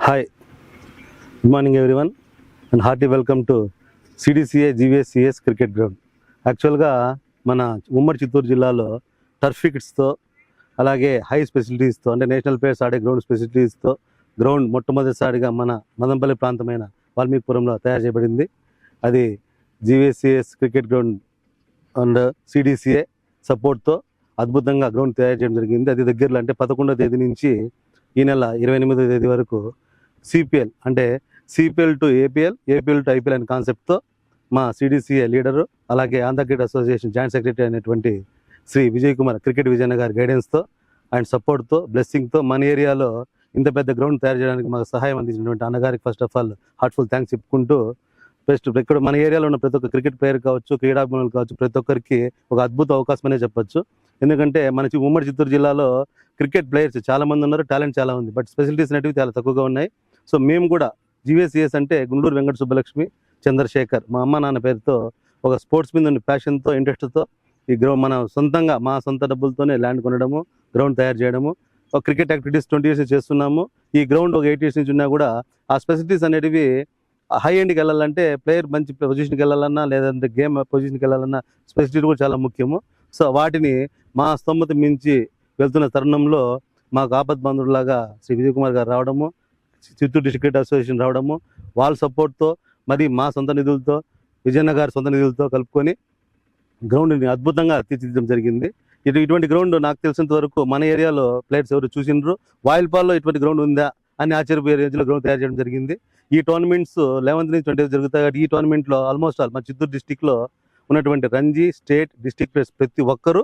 Hi, good morning everyone and hearty welcome to CDCA GVSCS cricket ground. యాక్చువల్గా మన ఉమ్మడి చిత్తూరు జిల్లాలో టర్ఫ్ వికెట్స్తో అలాగే హై ఫెసిలిటీస్తో అంటే నేషనల్ ప్లేయర్స్ ఆడే గ్రౌండ్ ఫెసిలిటీస్తో గ్రౌండ్ మొట్టమొదటిసారిగా మన మదంపల్లి ప్రాంతమైన వాల్మీకిపురంలో తయారు చేయబడింది. అది GVSCS cricket ground and CDCA సపోర్ట్తో అద్భుతంగా గ్రౌండ్ తయారు చేయడం జరిగింది. అది దగ్గరలో అంటే 11వ తేదీ నుంచి ఈ నెల 28వ తేదీ వరకు CPL అంటే CPL to APL, APL to IPL అనే కాన్సెప్ట్తో మా CDCA లీడరు అలాగే Andhra cricket association joint secretary అయినటువంటి శ్రీ విజయ్ కుమార్ క్రికెట్ విజయన్న గారి గైడెన్స్తో అండ్ సపోర్ట్తో బ్లెస్సింగ్తో మన ఏరియాలో ఇంత పెద్ద గ్రౌండ్ తయారు చేయడానికి మాకు సహాయం అందించినటువంటి అన్నగారికి first of all heartful thanks చెప్పుకుంటూ బెస్ట్ ఇక్కడ మన ఏరియాలో ఉన్న ప్రతి ఒక్క క్రికెట్ ప్లేయర్ కావచ్చు, క్రీడాభిమానులు కావచ్చు, ప్రతి ఒక్కరికి ఒక అద్భుత అవకాశం అనే చెప్పొచ్చు. ఎందుకంటే మన ఉమ్మడి చిత్తూరు జిల్లాలో క్రికెట్ ప్లేయర్స్ చాలా మంది ఉన్నారు, టాలెంట్ చాలా ఉంది, బట్ ఫెసిలిటీస్ అనేవి చాలా తక్కువగా ఉన్నాయి. సో మేము కూడా GVSCS అంటే గుండూరు వెంకట సుబ్బలక్ష్మి చంద్రశేఖర్ మా అమ్మ నాన్న పేరుతో ఒక స్పోర్ట్స్ మీద ఉన్న ప్యాషన్తో ఇంట్రెస్ట్తో ఈ గ్రౌండ్ మన సొంతంగా మా సొంత డబ్బులతోనే ల్యాండ్ కొనడము, గ్రౌండ్ తయారు చేయడము, ఒక క్రికెట్ యాక్టివిటీస్ 20 years చేస్తున్నాము. ఈ గ్రౌండ్ ఒక 8 years నుంచి ఉన్నా కూడా ఆ ఫెసిలిటీస్ అనేటివి హై ఎండ్కి వెళ్ళాలంటే ప్లేయర్ మంచి పొజిషన్కి వెళ్ళాలన్నా లేదంటే గేమ్ పొజిషన్కి వెళ్ళాలన్నా ఫెసిలిటీ కూడా చాలా ముఖ్యము. సో వాటిని మా స్తోమత మించి వెళ్తున్న తరుణంలో మాకు ఆపద్ బంధువులాగా శ్రీ విజయ్ కుమార్ గారు రావడము, చిత్తూరు డిస్ట్రిక్ట్ క్రికెట్ అసోసియేషన్ రావడము, వాళ్ళ సపోర్ట్తో మరి మా సొంత నిధులతో విజయన్న గారి సొంత నిధులతో కలుపుకొని గ్రౌండ్ని అద్భుతంగా తీర్చిదిద్దడం జరిగింది. ఇటువంటి గ్రౌండ్ నాకు తెలిసినంత వరకు మన ఏరియాలో ప్లేయర్స్ ఎవరు చూసినారు, వాయిల్పాల్లో ఇటువంటి గ్రౌండ్ ఉందా అని ఆశ్చర్యపోయే రేంజ్లో గ్రౌండ్ తయారు చేయడం జరిగింది. ఈ టోర్నమెంట్స్ 11th నుంచి 20th జరుగుతాయి కాబట్టి ఈ టోర్నమెంట్లో ఆల్మోస్ట్ ఆల్ మా చిత్తూరు డిస్టిక్లో ఉన్నటువంటి రంజీ స్టేట్ డిస్టిక్ ప్లేయర్స్ ప్రతి ఒక్కరూ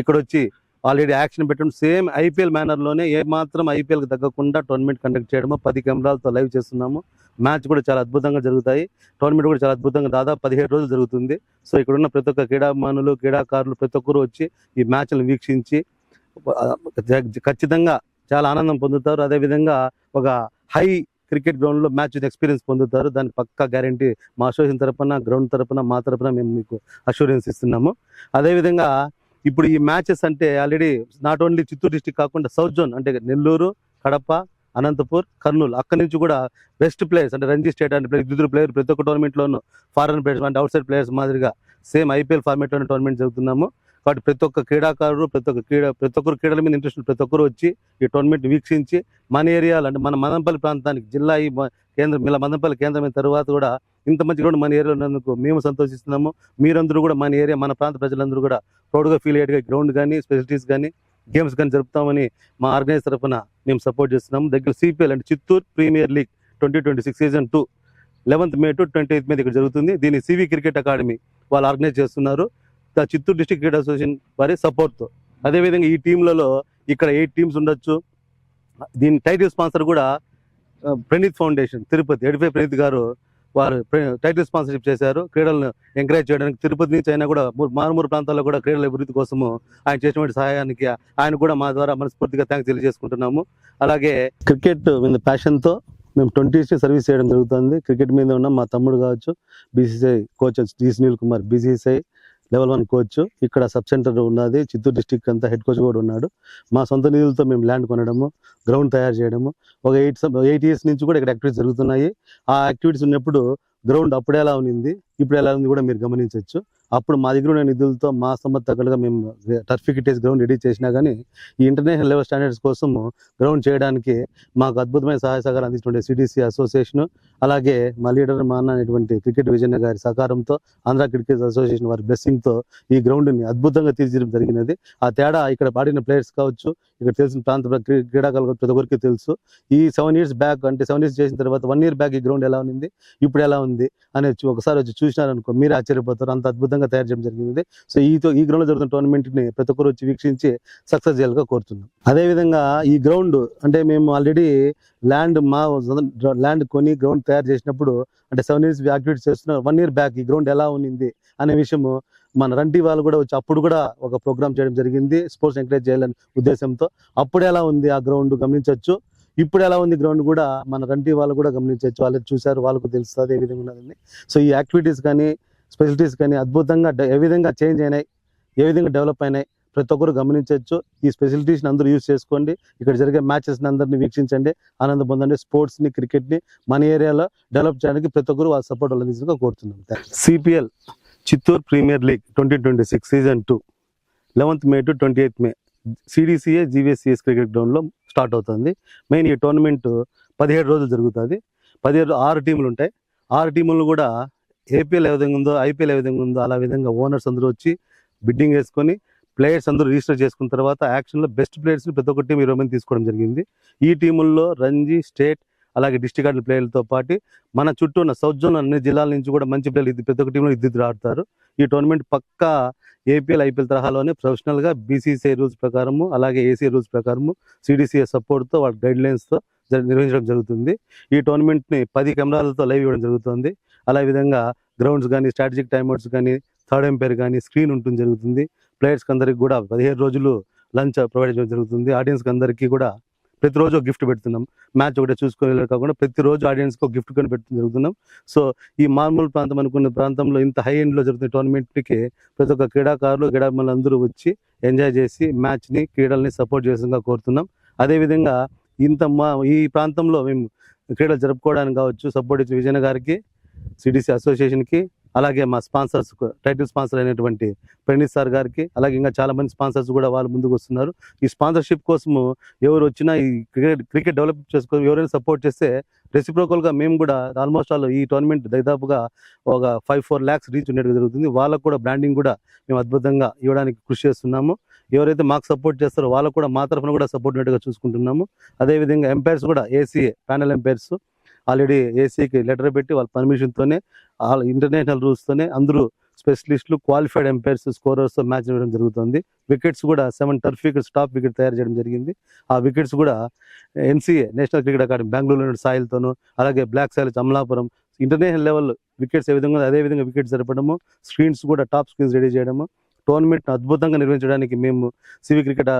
ఇక్కడ వచ్చి ఆల్రెడీ యాక్షన్ పెట్టడం, సేమ్ IPL మేనర్లోనే ఏ మాత్రం IPLకి తగ్గకుండా టోర్నమెంట్ కండక్ట్ చేయడము, 10 కెమెరాలతో లైవ్ చేస్తున్నాము. మ్యాచ్ కూడా చాలా అద్భుతంగా జరుగుతాయి, టోర్నమెంట్ కూడా చాలా అద్భుతంగా దాదాపు 17 రోజులు జరుగుతుంది. సో ఇక్కడ ఉన్న ప్రతి ఒక్క క్రీడాభిమానులు క్రీడాకారులు ప్రతి ఒక్కరూ వచ్చి ఈ మ్యాచ్లను వీక్షించి ఖచ్చితంగా చాలా ఆనందం పొందుతారు. అదేవిధంగా ఒక హై క్రికెట్ గ్రౌండ్లో మ్యాచ్ ఎక్స్పీరియన్స్ పొందుతారు. దాని పక్కా గ్యారంటీ మా అసోసియేషన్ తరపున, గ్రౌండ్ తరపున, మా తరపున మేము మీకు అష్యూరెన్స్ ఇస్తున్నాము. అదేవిధంగా ఇప్పుడు ఈ మ్యాచెస్ అంటే already not only Chittoor district కాకుండా సౌత్ జోన్ అంటే నెల్లూరు, కడప, అనంతపూర్, కర్నూలు అక్కడి నుంచి కూడా బెస్ట్ ప్లేయర్స్ అంటే రంజీ స్టేట్ అంటే ఇద్దరు ప్లేయర్ ప్రతి ఒక్క టోర్నమెంట్లోనూ ఫారెన్ ప్లేయర్స్ అంటే అవుట్ సైడ్ ప్లేయర్స్ మాదిరిగా సేమ్ IPL ఫార్మేట్లోనే టోర్నమెంట్ జరుగుతున్నాము. కాబట్టి ప్రతి ఒక్క క్రీడాకారుడు ప్రతి ఒక్కరు క్రీడల మీద ఇంట్రెస్ట్ ప్రతి ఒక్కరు వచ్చి ఈ టోర్నమెంట్ వీక్షించి మన ఏరియాలో అంటే మన మదనపల్లి ప్రాంతానికి జిల్లా ఈ కేంద్రం ఇలా మదనపల్లి కేంద్రమైన తర్వాత కూడా ఇంత మంచి గ్రౌండ్ మన ఏరియాలో ఉన్నందుకు మేము సంతోషిస్తున్నాము. మీరందరూ కూడా మన ఏరియా మన ప్రాంత ప్రజలందరూ కూడా ప్రౌడ్గా ఫీల్ అయ్యేట్టుగా గ్రౌండ్ కానీ ఫెసిలిటీస్ కానీ గేమ్స్ కానీ జరుపుతామని మా ఆర్గనైజ్ తరఫున మేము సపోర్ట్ చేస్తున్నాము. దగ్గర CPL అంటే Chittoor premier league 2026 Season 2 11th May to 28th May ఇక్కడ జరుగుతుంది. దీన్ని CV క్రికెట్ అకాడమీ వాళ్ళు ఆర్గనైజ్ చేస్తున్నారు చిత్తూరు డిస్ట్రిక్ట్ క్రికెట్ అసోసియేషన్ వారి సపోర్ట్తో. అదేవిధంగా ఈ టీంలలో ఇక్కడ 8 teams ఉండొచ్చు. దీని టైటిల్ స్పాన్సర్ కూడా ప్రణీత్ ఫౌండేషన్ తిరుపతి ఎడిఫై ప్రణీత్ గారు వారు టైటిల్ స్పాన్సర్షిప్ చేశారు. క్రీడలను ఎంకరేజ్ చేయడానికి తిరుపతి నుంచి అయినా కూడా మారుమూరు ప్రాంతాల్లో కూడా క్రీడల అభివృద్ధి కోసము ఆయన చేసినటువంటి సహాయానికి ఆయన కూడా మా ద్వారా మనస్ఫూర్తిగా థ్యాంక్స్ తెలియజేసుకుంటున్నాము. అలాగే క్రికెట్ మీద ప్యాషన్తో మేము 20 years సర్వీస్ చేయడం జరుగుతుంది. క్రికెట్ మీద ఉన్న మా తమ్ముడు కావచ్చు, BCCI coach G. Sunil Kumar BCCI Level 1 coach ఇక్కడ సబ్ సెంటర్ ఉన్నది, చిత్తూరు డిస్టిక్ అంతా హెడ్ కోచ్ కూడా ఉన్నాడు. మా సొంత నిధులతో మేము ల్యాండ్ కొనడము, గ్రౌండ్ తయారు చేయడము, ఒక 8 years నుంచి కూడా ఇక్కడ యాక్టివిటీస్ జరుగుతున్నాయి. ఆ యాక్టివిటీస్ ఉన్నప్పుడు గ్రౌండ్ అప్పుడు ఎలా ఉంది ఇప్పుడు ఎలా ఉంది కూడా మీరు గమనించవచ్చు. అప్పుడు మా దగ్గర ఉన్న నిధులతో మా సమ్మతి తగ్గట్టుగా మేము టర్ఫ్ వికెట్ గ్రౌండ్ రెడీ చేసినా కానీ ఈ ఇంటర్నేషనల్ లెవెల్ స్టాండర్డ్స్ కోసం గ్రౌండ్ చేయడానికి మాకు అద్భుతమైన సహాయ సహకారం అందించినటువంటి CDCA అసోసియేషన్ అలాగే మా లీడర్ మా అన్న అనేటువంటి క్రికెట్ విజయన్న గారి సహకారంతో ఆంధ్ర క్రికెట్ అసోసియేషన్ వారి బ్లెస్సింగ్తో ఈ గ్రౌండ్ని అద్భుతంగా తీర్చిదిద్దడం జరిగినది. ఆ తేడా ఇక్కడ ఆడిన ప్లేయర్స్ కావచ్చు, ఇక్కడ తెలిసిన ప్రాంత క్రీడాకారులు ప్రతి ఒక్కరికి తెలుసు. ఈ 7 years బ్యాక్ అంటే 7 years చేసిన తర్వాత 1 year బ్యాక్ ఈ గ్రౌండ్ ఎలా ఉంది ఇప్పుడు ఎలా ఉంది అనేది ఒకసారి వచ్చి చూసినారనుకో మీరు ఆశ్చర్యపోతారు. అంత అద్భుతంగా తయారు చేయడం జరిగింది. సో ఈ గ్రౌండ్లో జరుగుతున్న టోర్నమెంట్ని ప్రతి ఒక్కరు వచ్చి వీక్షించి సక్సెస్ చేయాలిగా కోరుతున్నాం. అదేవిధంగా ఈ గ్రౌండ్ అంటే మేము ఆల్రెడీ ల్యాండ్ కొని గ్రౌండ్ తయారు చేసినప్పుడు అంటే 7 years యాక్టివిటీస్ చేస్తున్న 1 year బ్యాక్ ఈ గ్రౌండ్ ఎలా ఉంది అనే విషయము మన రంటి వాళ్ళు కూడా వచ్చి అప్పుడు కూడా ఒక ప్రోగ్రామ్ చేయడం జరిగింది స్పోర్ట్స్ ఎంకరేజ్ చేయాలని ఉద్దేశంతో. అప్పుడు ఎలా ఉంది ఆ గ్రౌండ్ గమనించవచ్చు, ఇప్పుడు ఎలా ఉంది గ్రౌండ్ కూడా మన రంటి వాళ్ళు కూడా గమనించవచ్చు. వాళ్ళు చూశారు, వాళ్ళకు తెలుస్తుంది ఏ విధంగా ఉన్నదని. సో ఈ యాక్టివిటీస్ కానీ ఫెసిలిటీస్ కానీ అద్భుతంగా ఏ విధంగా చేంజ్ అయినాయి, ఏ విధంగా డెవలప్ అయినాయి ప్రతి ఒక్కరు గమనించవచ్చు. ఈ ఫెసిలిటీస్ని అందరూ యూజ్ చేసుకోండి. ఇక్కడ జరిగే మ్యాచెస్ని అందరినీ వీక్షించండి, ఆనందం పొందండి. స్పోర్ట్స్ని, క్రికెట్ని మన ఏరియాలో డెవలప్ చేయడానికి ప్రతి ఒక్కరు వాళ్ళ సపోర్ట్ అందించగా కోరుతున్నాం. CPL Chittoor premier league 2026 season 2 11th May to 28th May CDCA GVSCS cricket గ్రౌండ్లో స్టార్ట్ అవుతుంది. మెయిన్ ఈ టోర్నమెంట్ 17 రోజులు జరుగుతుంది. 6 టీములు ఉంటాయి. 6 టీములు కూడా ఏపీఎల్ ఏ విధంగా ఉందో, ఐపీఎల్ ఏ విధంగా ఉందో అలా విధంగా ఓనర్స్ అందరూ వచ్చి బిడ్డింగ్ వేసుకొని ప్లేయర్స్ అందరూ రిజిస్టర్ చేసుకున్న తర్వాత యాక్షన్లో బెస్ట్ ప్లేయర్స్ని ప్రతి ఒక్క టీం 20 మంది తీసుకోవడం జరిగింది. ఈ టీముల్లో రంజీ, స్టేట్ అలాగే డిస్ట్రిక్ట్ ఆడిన ప్లేయర్లతో పాటు మన చుట్టూ ఉన్న సౌత్ జోన్ అన్ని జిల్లాల నుంచి కూడా మంచి ప్లేయర్లు ప్రతి ఒక్క టీంలో ఇద్దరు ఆడతారు. ఈ టోర్నమెంట్ పక్కా ఏపీఎల్, ఐపీఎల్ తరహాలోనే ప్రొఫెషనల్గా బీసీసీఐ రూల్స్ ప్రకారము అలాగే ఏసీఐ రూల్స్ ప్రకారము సిడిసిఐ సపోర్ట్తో వాళ్ళ గైడ్ లైన్స్తో నిర్వహించడం జరుగుతుంది. ఈ టోర్నమెంట్ని 10 కెమెరాలతో లైవ్ ఇవ్వడం జరుగుతుంది. అలా విధంగా గ్రౌండ్స్ కానీ, స్ట్రాటజిక్ టైమ్అవుట్స్ కానీ, థర్డ్ ఎంపైర్ కానీ స్క్రీన్ ఉంటుంది జరుగుతుంది. ప్లేయర్స్కి అందరికి కూడా 17 రోజులు లంచ్ ప్రొవైడ్ చేయడం జరుగుతుంది. ఆడియన్స్కి అందరికీ కూడా ప్రతిరోజు ఒక గిఫ్ట్ పెడుతున్నాం. మ్యాచ్ ఒకటే చూసుకొని వెళ్ళారు కాకుండా ప్రతిరోజు ఆడియన్స్కి ఒక గిఫ్ట్ కొని పెట్టడం జరుగుతున్నాం. సో ఈ మామూలు ప్రాంతం అనుకున్న ప్రాంతంలో ఇంత హై ఎండ్లో జరుగుతున్న టోర్నమెంట్కి ప్రతి ఒక్క క్రీడాకారులు, క్రీడాభిమానులు అందరూ వచ్చి ఎంజాయ్ చేసి మ్యాచ్ని, క్రీడల్ని సపోర్ట్ చేసేందుకు కోరుతున్నాం. అదేవిధంగా ఈ ప్రాంతంలో మేము క్రీడలు జరుపుకోవడానికి కావచ్చు సపోర్ట్ ఇచ్చిన విజయన గారికి, సిడిసి అసోసియేషన్కి, అలాగే మా స్పాన్సర్స్, టైటిల్ స్పాన్సర్ అయినటువంటి ప్రణీత్ సార్ గారికి, అలాగే ఇంకా చాలా మంది స్పాన్సర్స్ కూడా వాళ్ళు ముందుకు వస్తున్నారు. ఈ స్పాన్సర్షిప్ కోసము ఎవరు వచ్చినా ఈ క్రికెట్ డెవలప్ చేసుకొని ఎవరైనా సపోర్ట్ చేస్తే రెసిప్రోకల్గా మేము కూడా ఆల్మోస్ట్ ఆల్ ఈ టోర్నమెంట్ దాదాపుగా ఒక 5-4 lakhs రీచ్ ఉండేది జరుగుతుంది. వాళ్ళకు కూడా బ్రాండింగ్ కూడా మేము అద్భుతంగా ఇవ్వడానికి కృషి చేస్తున్నాము. ఎవరైతే మాకు సపోర్ట్ చేస్తారో వాళ్ళకు కూడా మా తరఫున కూడా సపోర్ట్ ఉన్నట్టుగా చూసుకుంటున్నాము. అదేవిధంగా ఎంపైర్స్ కూడా ఏసీఏ ప్యానల్ ఎంపైర్స్ ఆల్రెడీ ఏసీకి లెటర్ పెట్టి వాళ్ళ పర్మిషన్తోనే ఇంటర్నేషనల్ రూల్స్తోనే అందరూ స్పెషలిస్టులు, క్వాలిఫైడ్ ఎంపైర్స్, స్కోరర్స్తో మ్యాచ్ ఇవ్వడం జరుగుతుంది. వికెట్స్ కూడా 7 టర్ఫ్ వికెట్స్, టాప్ వికెట్ తయారు చేయడం జరిగింది. ఆ వికెట్స్ కూడా ఎన్సీఏ నేషనల్ క్రికెట్ అకాడమీ బెంగళూరులో సాయిల్తోనూ, అలాగే black soils Amalapuram international level wickets ఏ విధంగా అదే విధంగా వికెట్స్ జరపడము, స్క్రీన్స్ కూడా టాప్ స్క్రీన్స్ రెడీ చేయడము, టోర్నమెంట్ అద్భుతంగా నిర్వహించడానికి మేము సివి క్రికెట్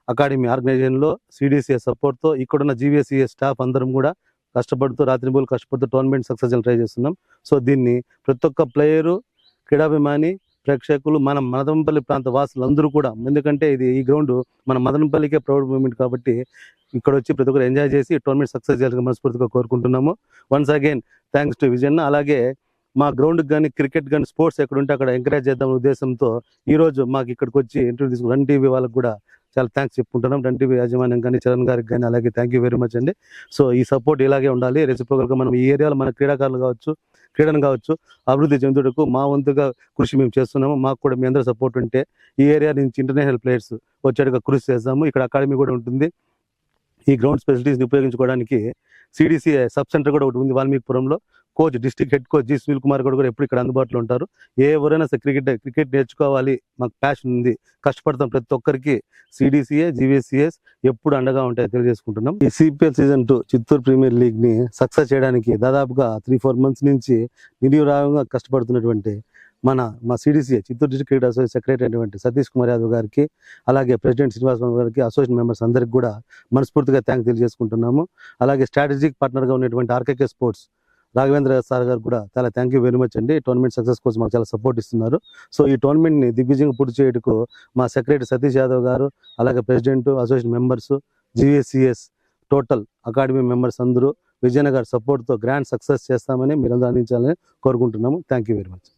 అకాడమీ ఆర్గనైజేషన్లో సిడిసిఏ సపోర్ట్తో ఇక్కడున్న జీవీఎస్సీఏ స్టాఫ్ అందరం కూడా కష్టపడుతూ రాత్రింబోలు కష్టపడుతూ టోర్నమెంట్ సక్సెస్ ట్రై చేస్తున్నాం. సో దీన్ని ప్రతి ఒక్క ప్లేయరు, క్రీడాభిమాని, ప్రేక్షకులు, మన మదనపల్లి ప్రాంత వాసులు అందరూ కూడా, ఎందుకంటే ఈ గ్రౌండ్ మన మదనపల్లికే ప్రౌడ్ మూమెంట్ కాబట్టి ఇక్కడ వచ్చి ప్రతి ఒక్కరు ఎంజాయ్ చేసి టోర్నమెంట్ సక్సెస్ చేయాలని మనస్ఫూర్తిగా కోరుకుంటున్నాము. వన్స్ అగైన్ థ్యాంక్స్ టు విజయన్న. అలాగే మా గ్రౌండ్కి కానీ, క్రికెట్ కానీ, స్పోర్ట్స్ ఎక్కడుంటే అక్కడ ఎంకరేజ్ చేద్దామనే ఉద్దేశంతో ఈరోజు మాకు ఇక్కడికి వచ్చి ఇంటర్వ్యూ తీసుకుని రన్ టీవీ వాళ్ళకి కూడా చాలా థ్యాంక్స్ చెప్పుకుంటున్నాం. రన్ టీవీ యాజమాన్యం కానీ, చరణ్ గారికి కానీ అలాగే థ్యాంక్ యూ వెరీ మచ్ అండి. సో ఈ సపోర్ట్ ఇలాగే ఉండాలి. రెసిప్రోకల్గా మనం ఈ ఏరియాలో మన క్రీడాకారులు కావచ్చు, క్రీడను కావచ్చు అభివృద్ధి చెందుటకు మా వంతుగా కృషి మేము చేస్తున్నాము. మాకు కూడా మీ అందరూ సపోర్ట్ ఉంటే ఈ ఏరియా నుంచి ఇంటర్నేషనల్ ప్లేయర్స్ వచ్చేట్టుగా కృషి చేస్తాము. ఇక్కడ అకాడమీ కూడా ఉంటుంది. ఈ గ్రౌండ్ ఫెసిలిటీస్ని ఉపయోగించుకోవడానికి సిడిసిఏ సబ్ సెంటర్ కూడా ఒకటి ఉంది వాల్మీకిపురంలో. Coach, district head coach G Sunil Kumar కూడా ఎప్పుడు ఇక్కడ అందుబాటులో ఉంటారు. ఎవరైనా సరే క్రికెట్ నేర్చుకోవాలి, మాకు ప్యాషన్ ఉంది, కష్టపడతాం, ప్రతి ఒక్కరికి సిడిసిఏ, జీవీఎస్సీఎస్ ఎప్పుడు అండగా ఉంటాయని తెలియజేసుకుంటున్నాం. ఈ సిపిఎల్ సీజన్ 2 చిత్తూరు ప్రీమియర్ లీగ్ని సక్సెస్ చేయడానికి దాదాపుగా 3-4 months నుంచి నిర్విరామంగా కష్టపడుతున్నటువంటి మా CDCA Chittoor district cricket association secretary అయినటువంటి సతీష్ కుమార్ యాదవ్ గారికి, అలాగే ప్రెసిడెంట్ శ్రీనివాసరావు గారికి, అసోసియేషన్ మెంబర్స్ అందరికి కూడా మనస్ఫూర్తిగా థ్యాంక్స్ తెలియజేసుకుంటున్నాము. అలాగే స్ట్రాటజిక్ పార్ట్నర్గా ఉన్నటువంటి ఆర్కేకే స్పోర్ట్స్ రాఘవేంద్ర సార్ గారు కూడా చాలా థ్యాంక్ యూ వెరీ మచ్ అండి. టోర్నమెంట్ సక్సెస్ కోసం మాకు చాలా సపోర్ట్ ఇస్తున్నారు. సో ఈ టోర్నమెంట్ని దిగ్విజయంగా పూర్తి చేయడానికి మా సెక్రటరీ సతీష్ యాదవ్ గారు, అలాగే president, association members, GVSCS total academy members అందరూ విజయనగర్ సపోర్ట్తో గ్రాండ్ సక్సెస్ చేస్తామని మీరందరూ అందించాలని కోరుకుంటున్నాము. Thank you very much.